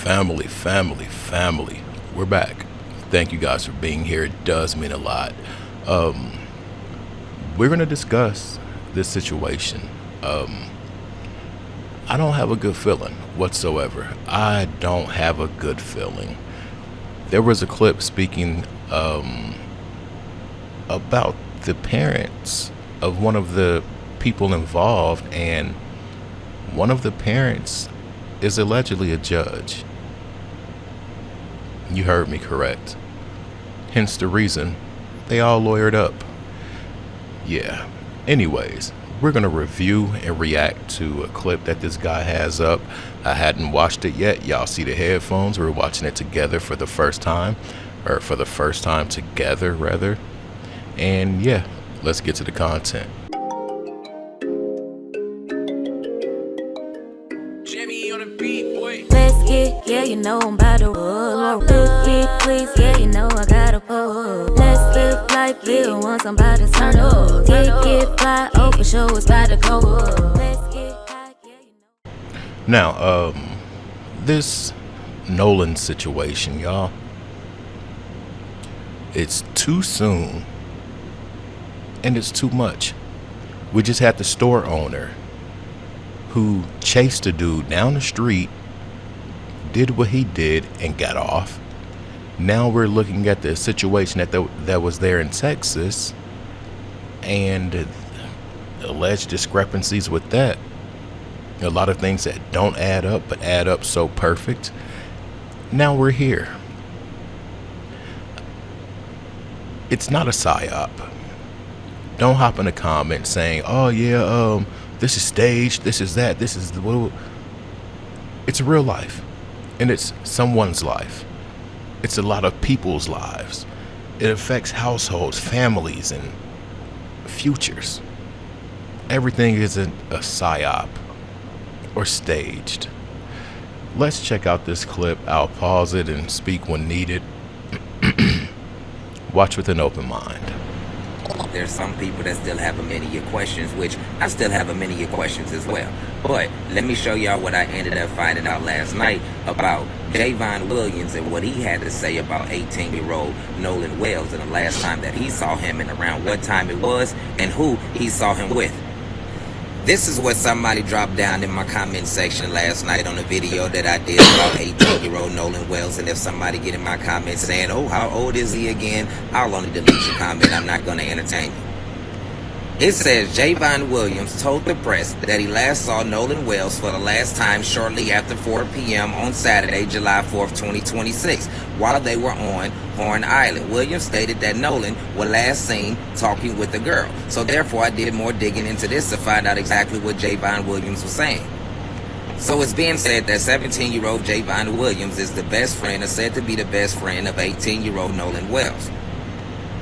Family. We're back. Thank you guys for being here. It does mean a lot. We're going to discuss this situation. I don't have a good feeling whatsoever. I don't have a good feeling. There was a clip speaking about the parents of one of the people involved, and one of the parents is allegedly a judge. You heard me correct. Hence the reason they all lawyered up. Yeah. Anyways, we're going to review and react to a clip that this guy has up. I hadn't watched it yet. Y'all see the headphones. We're watching it together for the first time. Or for the first time together, rather. And yeah, let's get to the content. Let's get, yeah, you know I'm about to roll. Let's get, please, yeah, you know I gotta pull. Let's live life, live once I'm about to turn up. Get fly, oh for sure it's about to go up. Let's get high, yeah, you know. Now, this Nolan'S situation, y'all, it's too soon and it's too much. We just had the store owner who chased a dude down the street, did what he did, and got off. Now we're looking at the situation that was there in Texas and alleged discrepancies with that. A lot of things that don't add up but add up so perfect. Now we're here. It's not a psyop. Don't hop in the comments saying, oh yeah, this is staged, this is that, this is the... It's real life. And it's someone's life. It's a lot of people's lives. It affects households, families, and futures. Everything isn't a psyop or staged. Let's check out this clip. I'll pause it and speak when needed. Watch with an open mind. There's some people that still have a many of questions, which I still have a many of questions as well. But let me show y'all what I ended up finding out last night about Javon Williams and what he had to say about 18-year-old Nolan Wells and the last time that he saw him and around what time it was and who he saw him with. This is what somebody dropped down in my comment section last night on a video that I did about 18-year-old Nolan Wells. And if somebody get in my comments saying, oh, how old is he again? I'll only delete your comment. I'm not going to entertain you. It says Javon Williams told the press that he last saw Nolan Wells for the last time shortly after 4 p.m. on Saturday, July 4th, 2026, while they were on Horn Island. Williams stated that Nolan was last seen talking with a girl. So therefore, I did more digging into this to find out exactly what Javon Williams was saying. So it's being said that 17-year-old Javon Williams is the best friend, or said to be the best friend, of 18-year-old Nolan Wells.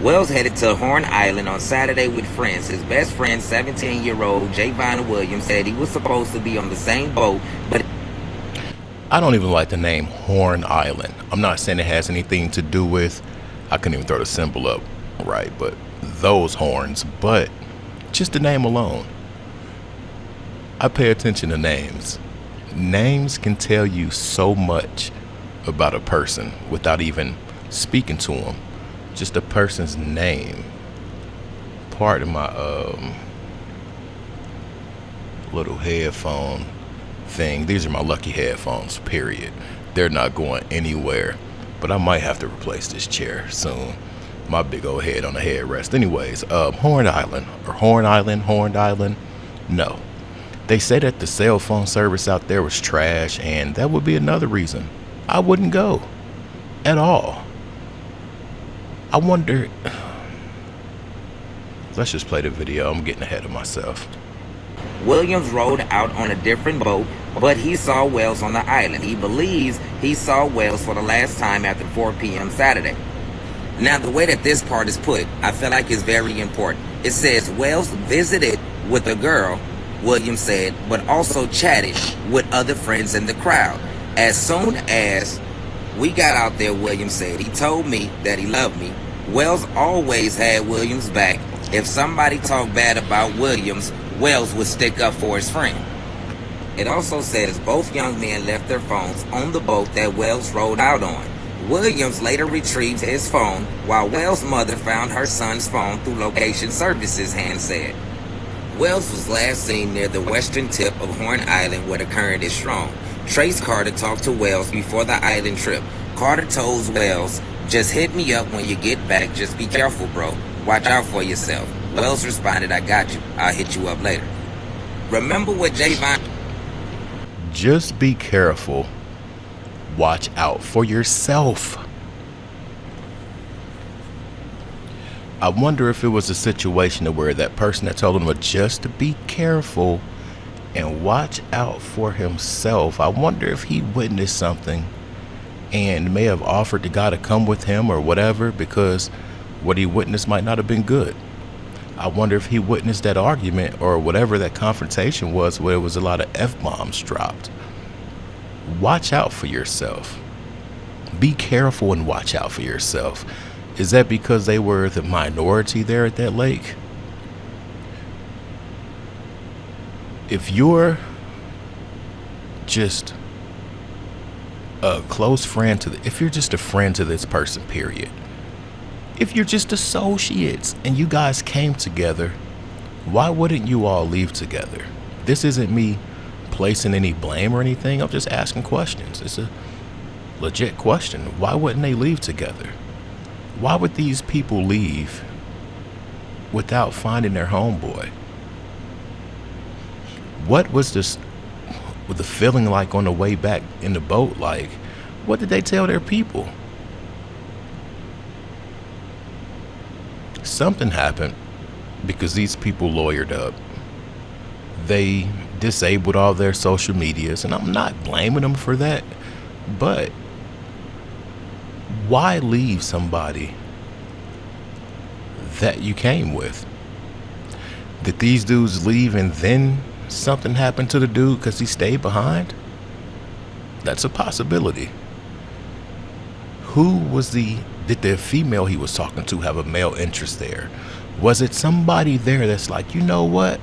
Wells headed to Horn Island on Saturday with friends. His best friend, 17-year-old Javon Williams, said he was supposed to be on the same boat, but... I don't even like the name Horn Island. I'm not saying it has anything to do with... I couldn't even throw the symbol up right, but those horns. But just the name alone. I pay attention to names. Names can tell you so much about a person without even speaking to them. Just a person's name. Pardon my little headphone thing. These are my lucky headphones, period. They're not going anywhere. But I might have to replace this chair soon. My big old head on the headrest. Anyways, Horn Island. No. They say that the cell phone service out there was trash, and that would be another reason I wouldn't go at all. I wonder... Let's just play the video. I'm getting ahead of myself. Williams rode out on a different boat, but he saw Wells on the island. He believes he saw Wells for the last time after 4 p.m. Saturday. Now, the way that this part is put, I feel like is very important. It says Wells visited with a girl, Williams said, but also chatted with other friends in the crowd. As soon as we got out there, Williams said, he told me that he loved me. Wells always had Williams' back. If somebody talked bad about Williams, Wells would stick up for his friend. It also says both young men left their phones on the boat that Wells rode out on. Williams later retrieved his phone, while Wells' mother found her son's phone through location services, Hand said. Wells was last seen near the western tip of Horn Island where the current is strong. Trace Carter talked to Wells before the island trip. Carter told Wells, "Just hit me up when you get back. Just be careful, bro. Watch out for yourself." Wells responded, "I got you. I'll hit you up later." Remember what Javon... Just be careful. Watch out for yourself. I wonder if it was a situation where that person that told him just to be careful and watch out for himself, I wonder if he witnessed something and may have offered the guy to come with him or whatever, because what he witnessed might not have been good. I wonder if he witnessed that argument or whatever that confrontation was, where it was a lot of F-bombs dropped. Watch out for yourself. Be careful and watch out for yourself. Is that because they were the minority there at that lake? If you're just a close friend to if you're just a friend to this person, period. If you're just associates and you guys came together, why wouldn't you all leave together? This isn't me placing any blame or anything. I'm just asking questions. It's a legit question. Why wouldn't they leave together? Why would these people leave without finding their homeboy? What was this, with the feeling like on the way back in the boat? Like, what did they tell their people? Something happened because these people lawyered up. They disabled all their social medias, and I'm not blaming them for that, but why leave somebody that you came with? Did these dudes leave and then something happened to the dude because he stayed behind? That's a possibility. Did the female he was talking to have a male interest there? Was it somebody there that's like, you know what?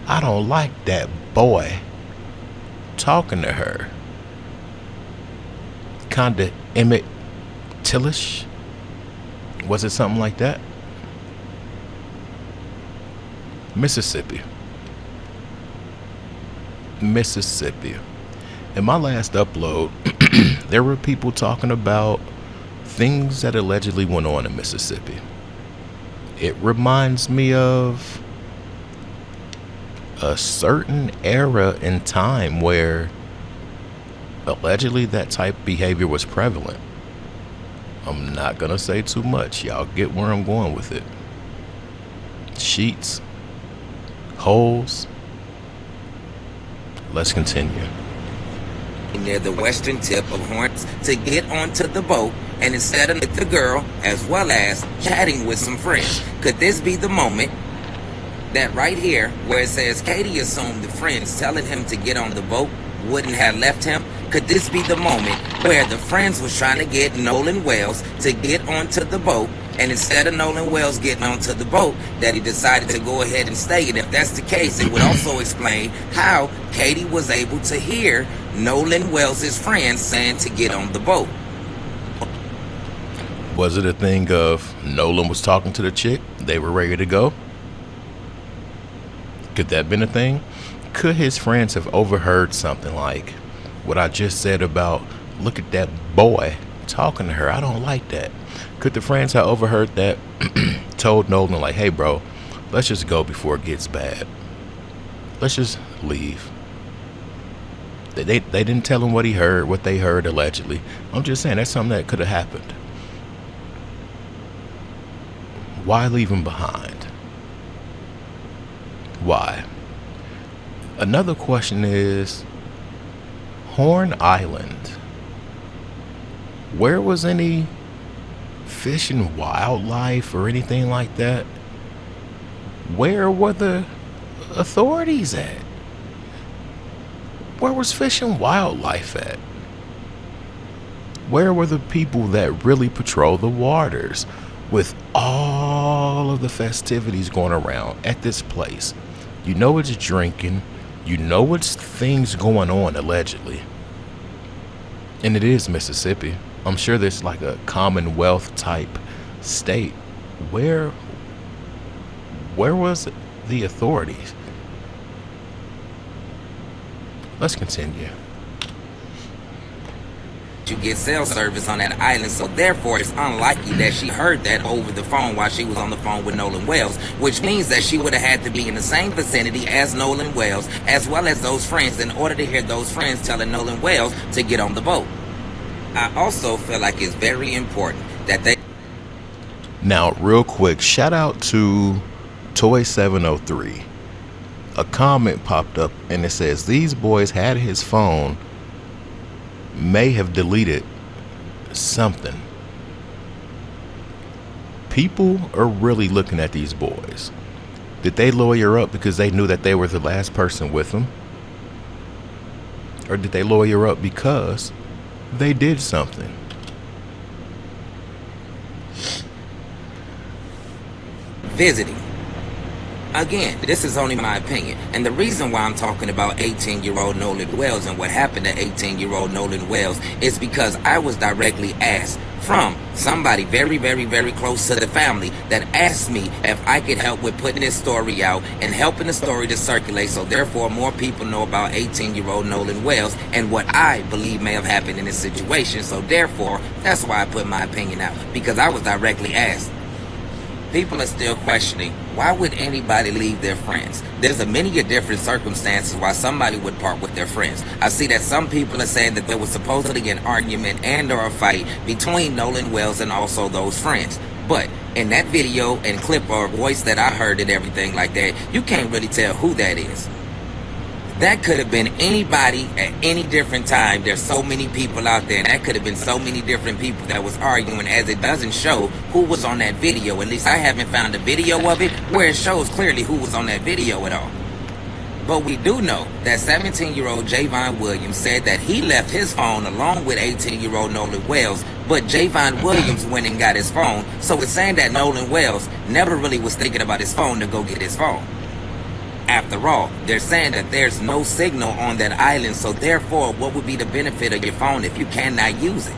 I don't like that boy talking to her. Kinda Emmett Tillish? Was it something like that? Mississippi. In my last upload, there were people talking about things that allegedly went on in Mississippi. It reminds me of a certain era in time where allegedly that type of behavior was prevalent. I'm not gonna say too much. Y'all get where I'm going with it. Sheets, holes. Let's continue. Near the western tip of Horns to get onto the boat, and instead of the girl, as well as chatting with some friends. Could this be the moment that right here, where it says Katie assumed the friends telling him to get on the boat wouldn't have left him? Could this be the moment where the friends was trying to get Nolan Wells to get onto the boat, and instead of Nolan Wells getting onto the boat, that he decided to go ahead and stay? And if that's the case, it would also explain how Katie was able to hear Nolan Wells' friends saying to get on the boat. Was it a thing of Nolan was talking to the chick, they were ready to go? Could that have been a thing? Could his friends have overheard something like what I just said about, look at that boy talking to her, I don't like that? Could the friends have overheard that, told Nolan like, hey bro, let's just go before it gets bad. Let's just leave. They didn't tell him what they heard allegedly. I'm just saying that's something that could have happened. Why leave him behind? Why? Another question is, Horn Island, where was any fish and wildlife or anything like that? Where were the authorities at? Where was fish and wildlife at? Where were the people that really patrol the waters with all of the festivities going around at this place? You know it's drinking, You know what's things going on allegedly. And it is Mississippi. I'm sure there's like a Commonwealth type state. Where was the authorities? Let's continue. You get cell service on that island, so therefore it's unlikely that she heard that over the phone while she was on the phone with Nolan Wells, which means that she would have had to be in the same vicinity as Nolan Wells, as well as those friends, in order to hear those friends telling Nolan Wells to get on the boat. I also feel like it's very important that they... Now, real quick, shout out to Toy703. A comment popped up and it says, these boys had his phone, may have deleted something. People are really looking at these boys. Did they lawyer up because they knew that they were the last person with them? Or did they lawyer up because they did something? Visiting. Again, this is only my opinion, and the reason why I'm talking about 18-year-old Nolan Wells and what happened to 18-year-old Nolan Wells is because I was directly asked from somebody very, very, very close to the family that asked me if I could help with putting this story out and helping the story to circulate, so therefore more people know about 18-year-old Nolan Wells and what I believe may have happened in this situation. So therefore, that's why I put my opinion out, because I was directly asked. People are still questioning, why would anybody leave their friends? There's a many of different circumstances why somebody would part with their friends. I see that some people are saying that there was supposedly an argument and or a fight between Nolan Wells and also those friends. But in that video and clip or voice that I heard and everything like that, you can't really tell who that is. That could have been anybody at any different time. There's so many people out there, and that could have been so many different people that was arguing, as it doesn't show who was on that video. At least I haven't found a video of it where it shows clearly who was on that video at all. But we do know that 17-year-old Javon Williams said that he left his phone along with 18-year-old Nolan Wells, but Javon Williams went and got his phone. So it's saying that Nolan Wells never really was thinking about his phone to go get his phone. After all, they're saying that there's no signal on that island, so therefore, what would be the benefit of your phone if you cannot use it?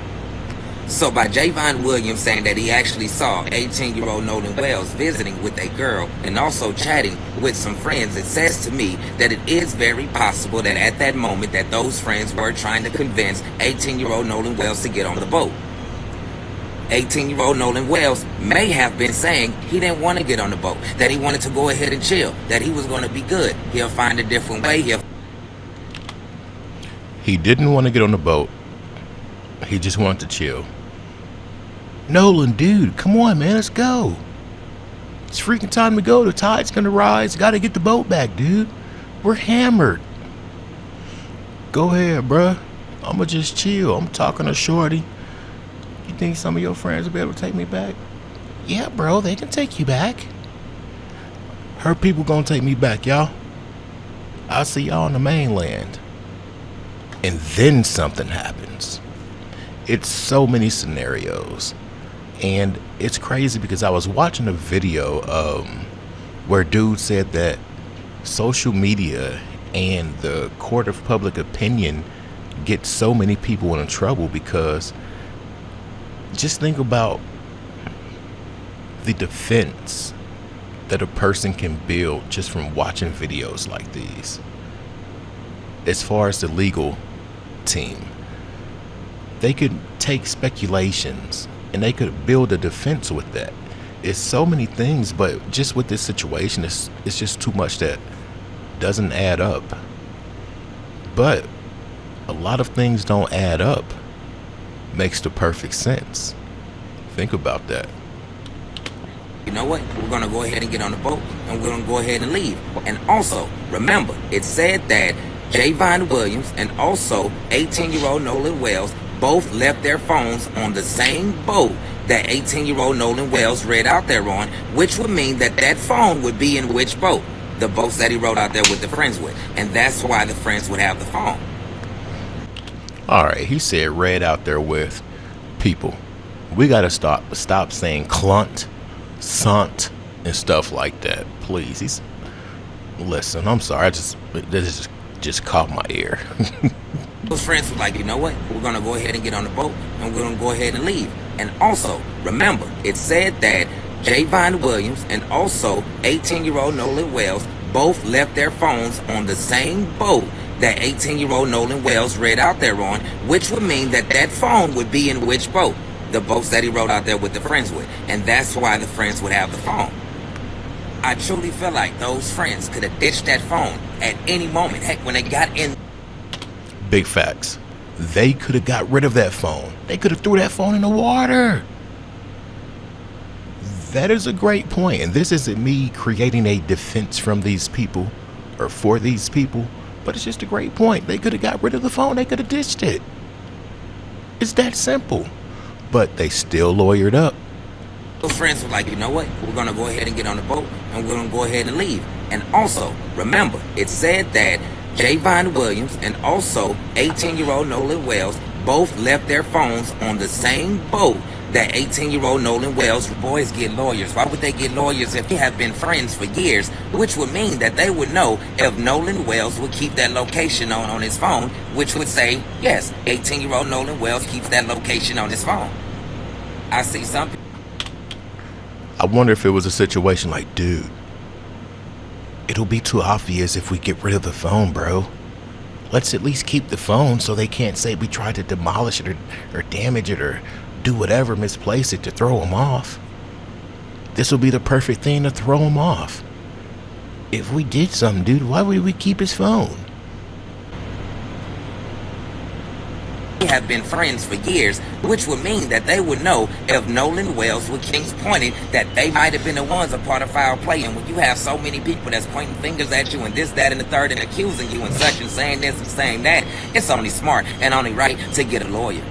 So by Javon Williams saying that he actually saw 18-year-old Nolan Wells visiting with a girl and also chatting with some friends, it says to me that it is very possible that at that moment that those friends were trying to convince 18-year-old Nolan Wells to get on the boat. 18-year-old Nolan Wells may have been saying he didn't want to get on the boat, that he wanted to go ahead and chill, that he was going to be good. He'll find a different way. He didn't want to get on the boat. He just wanted to chill. Nolan, dude, come on, man, let's go. It's freaking time to go. The tide's going to rise. Got to get the boat back, dude. We're hammered. Go ahead, bruh. I'm going to just chill. I'm talking to Shorty. You think some of your friends will be able to take me back? Yeah, bro, they can take you back. Her people gonna take me back, y'all. I'll see y'all on the mainland. And then something happens. It's so many scenarios. And it's crazy because I was watching a video where dude said that social media and the court of public opinion get so many people in trouble because just think about the defense that a person can build just from watching videos like these. As far as the legal team, they could take speculations and they could build a defense with that. It's so many things, but just with this situation, it's just too much that doesn't add up. But a lot of things don't add up. Makes the perfect sense. Think about that. You know what? We're going to go ahead and get on the boat and we're going to go ahead and leave. And also, remember, it said that Javon Williams and also 18-year-old Nolan Wells both left their phones on the same boat that 18-year-old Nolan Wells read out there on, which would mean that that phone would be in which boat? The boats that he rode out there with the friends with. And that's why the friends would have the phone. Alright, he said read out there with people. We gotta stop saying clunt, sunt, and stuff like that. Please. Listen, I'm sorry. This is just caught my ear. Those friends were like, you know what? We're gonna go ahead and get on the boat, and we're gonna go ahead and leave. And also, remember, it said that Javon Williams and also 18-year-old Nolan Wells both left their phones on the same boat that 18-year-old Nolan Wells read out there on, which would mean that that phone would be in which boat? The boats that he rode out there with the friends with. And that's why the friends would have the phone. I truly feel like those friends could have ditched that phone at any moment. Heck, when they got in. Big facts. They could have got rid of that phone. They could have threw that phone in the water. That is a great point. And this isn't me creating a defense from these people or for these people, but it's just a great point. They could have got rid of the phone. They could have ditched it. It's that simple. But they still lawyered up. Those friends were like, you know what? We're gonna go ahead and get on the boat, and we're gonna go ahead and leave. And also, remember, it said that Javon Williams and also 18-year-old Nolan Wells both left their phones on the same boat that 18-year-old Nolan Wells. Boys get lawyers. Why would they get lawyers if they have been friends for years? Which would mean that they would know if Nolan Wells would keep that location on his phone, which would say, yes, 18-year-old Nolan Wells keeps that location on his phone. I see some people. I wonder if it was a situation like, dude, it'll be too obvious if we get rid of the phone, bro. Let's at least keep the phone so they can't say we tried to demolish it or damage it or do whatever, misplace it to throw them off. This will be the perfect thing to throw them off. If we did something, dude, why would we keep his phone? Have been friends for years, which would mean that they would know if Nolan Wells with Kings pointed that they might have been the ones a part of foul play. And when you have so many people that's pointing fingers at you and this, that, and the third and accusing you and such and saying this and saying that, it's only smart and only right to get a lawyer.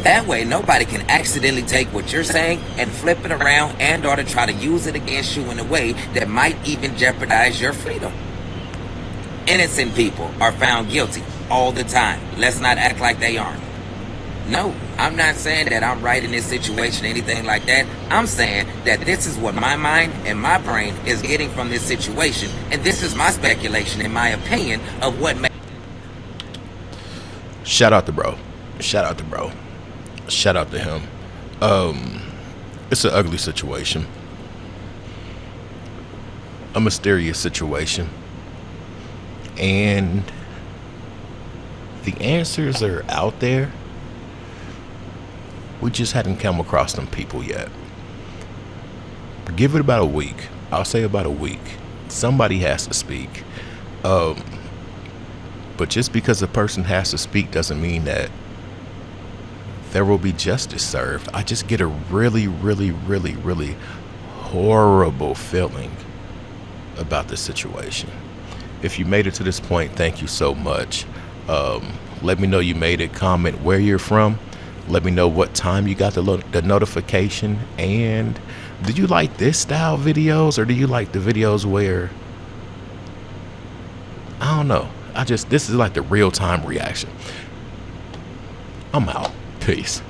That way, nobody can accidentally take what you're saying and flip it around and or to try to use it against you in a way that might even jeopardize your freedom. Innocent people are found guilty all the time. Let's not act like they aren't. No, I'm not saying that I'm right in this situation or anything like that. I'm saying that this is what my mind and my brain is getting from this situation. And this is my speculation and my opinion of what may. Shout out to bro. Shout out to bro. Shout out to him. It's an ugly situation. A mysterious situation. And the answers are out there. We just hadn't come across them people yet. Give it about a week. I'll say about a week. Somebody has to speak. But just because a person has to speak doesn't mean that there will be justice served. I just get a really, really, really, really horrible feeling about this situation. If you made it to this point, thank you so much. Let me know you made it. Comment where you're from. Let me know what time you got the notification. And do you like this style videos or do you like the videos where, I don't know. This is like the real time reaction. I'm out. Peace.